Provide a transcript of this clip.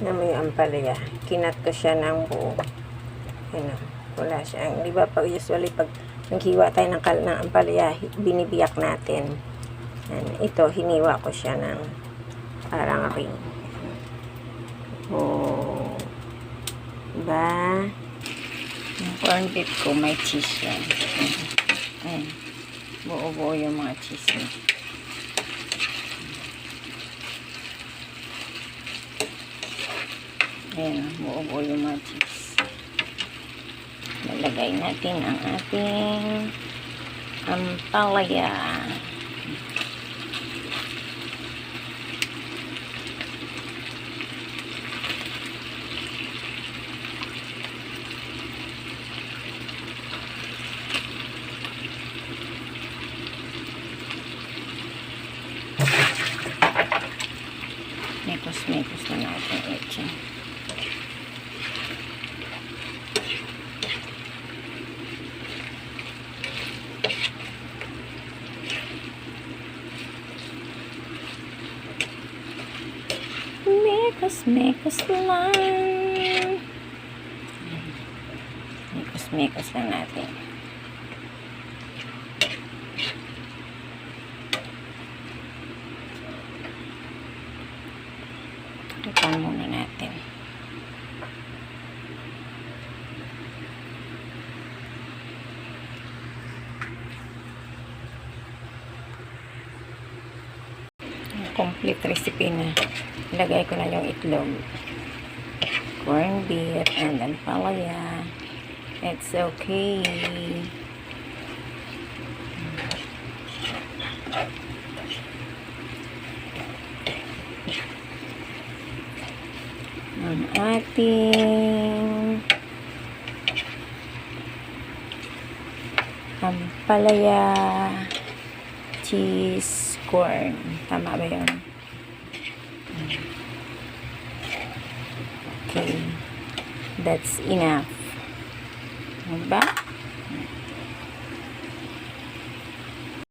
na may ampalaya. Kinat ko siya ng buo. Ano, wala siya. Di ba pag usually pag naghiwa tayo ng ampalaya, binibiyak natin. Ito, hiniwa ko siya ng parang ring. Oh. Diba? Yung corn beef ko, may cheese yan. Ayan. Buo-buo yung mga cheese niya. Ayan, buo-buo yung mga cheese. Lalagay natin ang ating ampalaya. Mekos-mekos na natin ito. Mekos-mekos lang. Mekos-mekos lang natin. Ipan muna natin. Complete recipe na. Ilagay ko na yung itlog, corn beef, and then palaya. It's okay. Ang ating ampalaya, cheese, corn. Tama ba yun? Okay. That's enough. Diba?